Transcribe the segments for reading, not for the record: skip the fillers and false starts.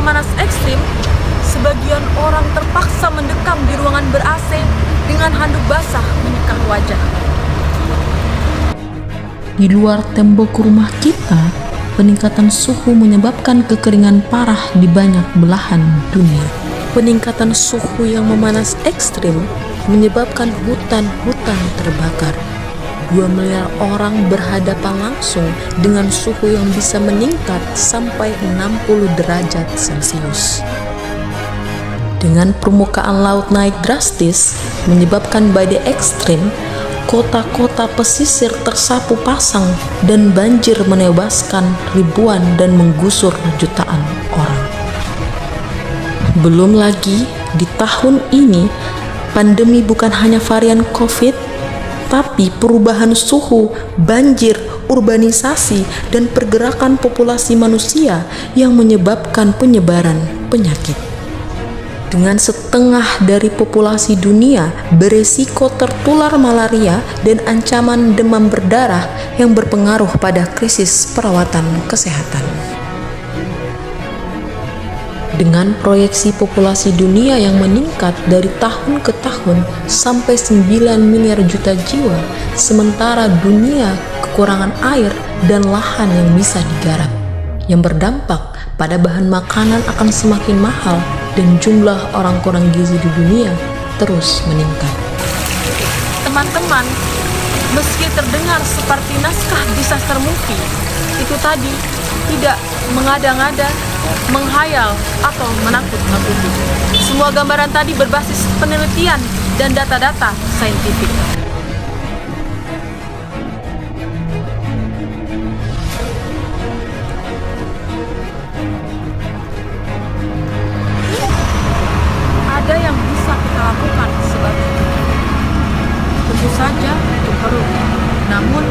memanas ekstrim, sebagian orang terpaksa mendekam di ruangan ber-AC dengan handuk basah menyikat wajah. Di luar tembok rumah kita, peningkatan suhu menyebabkan kekeringan parah di banyak belahan dunia. Peningkatan suhu yang memanas ekstrim menyebabkan hutan-hutan terbakar. 2 miliar orang berhadapan langsung dengan suhu yang bisa meningkat sampai 60 derajat Celcius. Dengan permukaan laut naik drastis menyebabkan badai ekstrim, kota-kota pesisir tersapu pasang dan banjir menewaskan ribuan dan menggusur jutaan orang. Belum lagi di tahun ini, pandemi bukan hanya varian COVID, tapi perubahan suhu, banjir, urbanisasi, dan pergerakan populasi manusia yang menyebabkan penyebaran penyakit. Dengan setengah dari populasi dunia beresiko tertular malaria dan ancaman demam berdarah yang berpengaruh pada krisis perawatan kesehatan. Dengan proyeksi populasi dunia yang meningkat dari tahun ke tahun sampai 9 miliar juta jiwa, sementara dunia kekurangan air dan lahan yang bisa digarap, yang berdampak pada bahan makanan akan semakin mahal dan jumlah orang kurang gizi di dunia terus meningkat. Teman-teman, meski terdengar seperti naskah disaster movie, itu tadi tidak mengada-ngada, menghayal, atau menakut-nakuti. Semua gambaran tadi berbasis penelitian dan data-data saintifik. Ada yang bisa kita lakukan sebaliknya. Tentu saja itu perlu. Namun,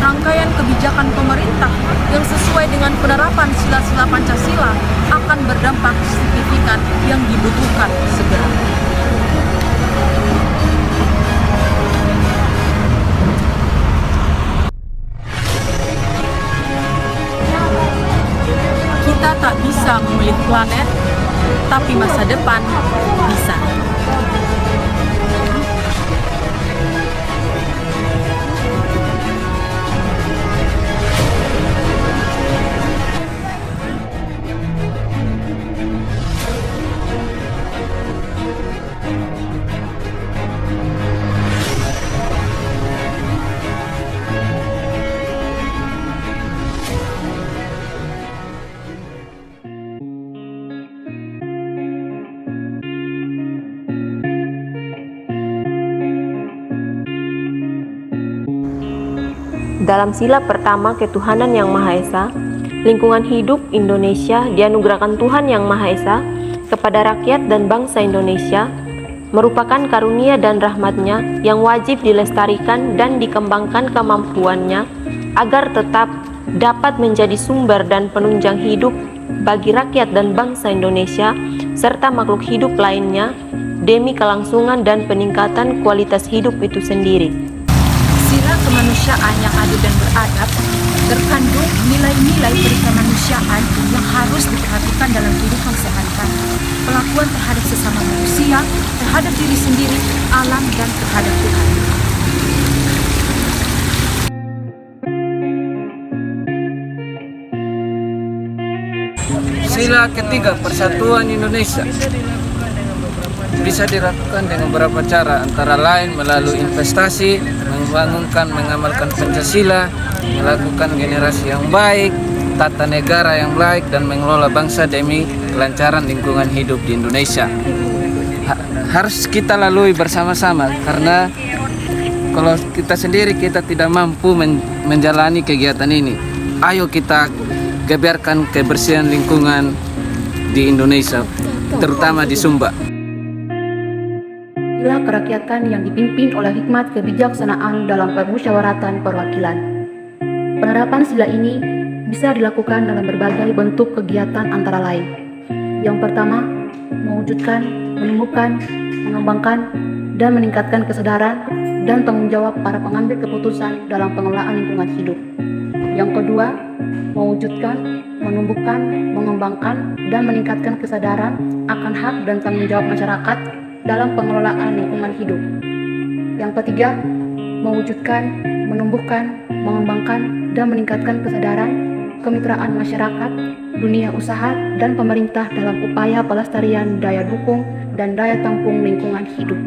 rangkaian kebijakan pemerintah yang sesuai dengan penerapan sila-sila Pancasila akan berdampak signifikan yang dibutuhkan segera. Kita tak bisa memilih planet, tapi masa depan bisa. Dalam sila pertama ketuhanan yang Maha Esa, lingkungan hidup Indonesia dianugerahkan Tuhan yang Maha Esa kepada rakyat dan bangsa Indonesia merupakan karunia dan rahmat-Nya yang wajib dilestarikan dan dikembangkan kemampuannya agar tetap dapat menjadi sumber dan penunjang hidup bagi rakyat dan bangsa Indonesia serta makhluk hidup lainnya demi kelangsungan dan peningkatan kualitas hidup itu sendiri. Sila kemanusiaan yang adil dan beradab terkandung nilai-nilai perikemanusiaan yang harus diperhatikan dalam kehidupan sehari-hari. Pelakuan terhadap sesama manusia, terhadap diri sendiri, alam, dan terhadap Tuhan. Sila ketiga, persatuan Indonesia bisa dilakukan dengan beberapa cara, antara lain melalui investasi, membangunkan, mengamalkan Pancasila, melakukan generasi yang baik, tata negara yang baik, dan mengelola bangsa demi kelancaran lingkungan hidup di Indonesia. Harus kita lalui bersama-sama, karena kalau kita sendiri kita tidak mampu menjalani kegiatan ini. Ayo kita geberkan kebersihan lingkungan di Indonesia, terutama di Sumba. Sila kerakyatan yang dipimpin oleh hikmat kebijaksanaan dalam permusyawaratan perwakilan. Penerapan sila ini bisa dilakukan dalam berbagai bentuk kegiatan antara lain. Yang pertama, mewujudkan, menemukan, mengembangkan, dan meningkatkan kesadaran dan tanggung jawab para pengambil keputusan dalam pengelolaan lingkungan hidup. Yang kedua, mewujudkan, menumbuhkan, mengembangkan, dan meningkatkan kesadaran akan hak dan tanggung jawab masyarakat dalam pengelolaan lingkungan hidup. Yang ketiga, mewujudkan, menumbuhkan, mengembangkan, dan meningkatkan kesadaran kemitraan masyarakat, dunia usaha, dan pemerintah dalam upaya pelestarian daya dukung dan daya tampung lingkungan hidup.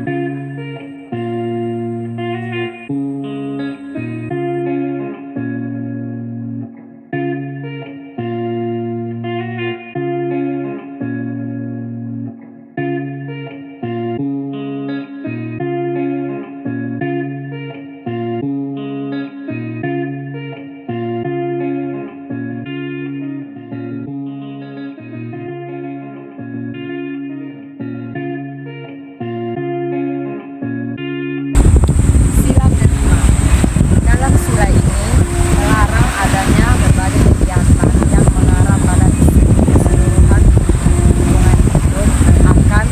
Sila kelima. Dalam sila ini melarang adanya berbagai kegiatan yang mengarah pada keseluruhan lingkungan hidup akan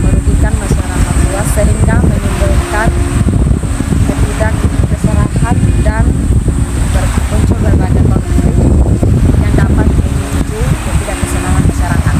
merugikan masyarakat luas sehingga menimbulkan ketidakkeserahan dan muncul berbagai konflik yang dapat memicu ketidakkesenangan masyarakat.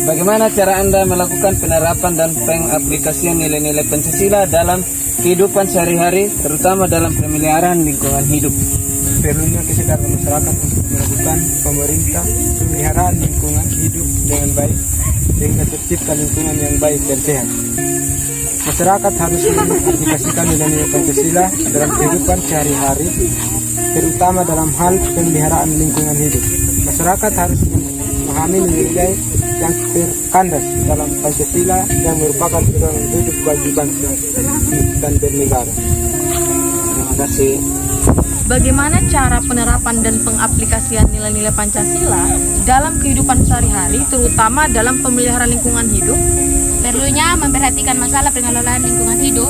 Bagaimana cara Anda melakukan penerapan dan pengaplikasian nilai-nilai Pancasila dalam kehidupan sehari-hari, terutama dalam pemeliharaan lingkungan hidup? Perlunya kesadaran masyarakat untuk melakukan pemerintah pemeliharaan lingkungan hidup dengan baik sehingga tercipta lingkungan yang baik dan sehat. Masyarakat harus mengaplikasikan nilai-nilai Pancasila dalam kehidupan sehari-hari, terutama dalam hal pemeliharaan lingkungan hidup. Masyarakat harus memahami nilai yang terkandas dalam Pancasila yang merupakan pedoman hidup bagi bangsa dan bernegara. Terima kasih. Bagaimana cara penerapan dan pengaplikasian nilai-nilai Pancasila dalam kehidupan sehari-hari, terutama dalam pemeliharaan lingkungan hidup? Perlunya memperhatikan masalah pengelolaan lingkungan hidup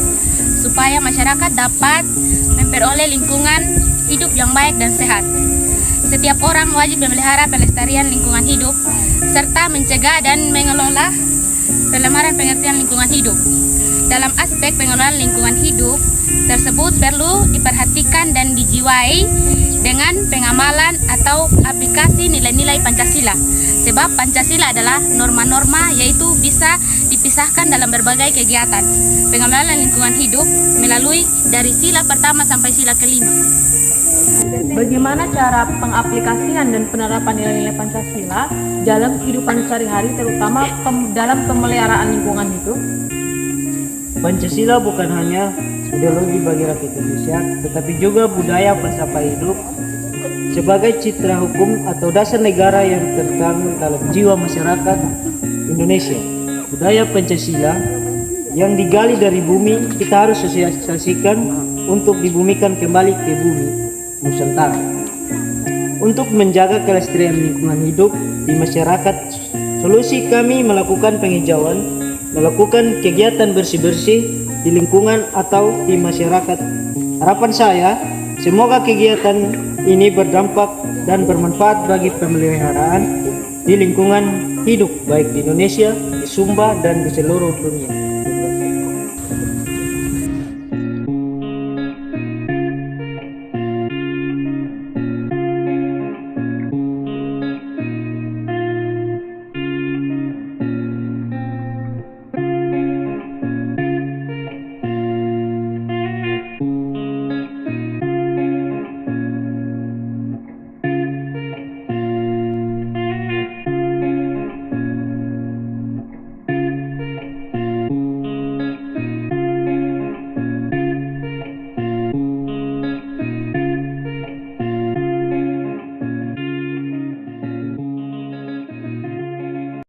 supaya masyarakat dapat memperoleh lingkungan hidup yang baik dan sehat. Setiap orang wajib memelihara pelestarian lingkungan hidup serta mencegah dan mengelola pelemaran pengertian lingkungan hidup. Dalam aspek pengelolaan lingkungan hidup tersebut perlu diperhatikan dan dijiwai dengan pengamalan atau aplikasi nilai-nilai Pancasila. Sebab Pancasila adalah norma-norma yaitu bisa dipisahkan dalam berbagai kegiatan pengelolaan lingkungan hidup melalui dari sila pertama sampai sila kelima. Bagaimana cara pengaplikasian dan penerapan nilai-nilai Pancasila dalam kehidupan sehari-hari, terutama dalam pemeliharaan lingkungan hidup? Pancasila bukan hanya ideologi bagi rakyat Indonesia, tetapi juga budaya falsafah hidup sebagai citra hukum atau dasar negara yang tertanam dalam jiwa masyarakat Indonesia. Budaya Pancasila yang digali dari bumi kita harus sosialisasikan untuk dibumikan kembali ke bumi Nusantara. Untuk menjaga kelestarian lingkungan hidup di masyarakat, solusi kami melakukan penghijauan, melakukan kegiatan bersih-bersih di lingkungan atau di masyarakat. Harapan saya, semoga kegiatan ini berdampak dan bermanfaat bagi pemeliharaan di lingkungan hidup baik di Indonesia, di Sumba, dan di seluruh dunia.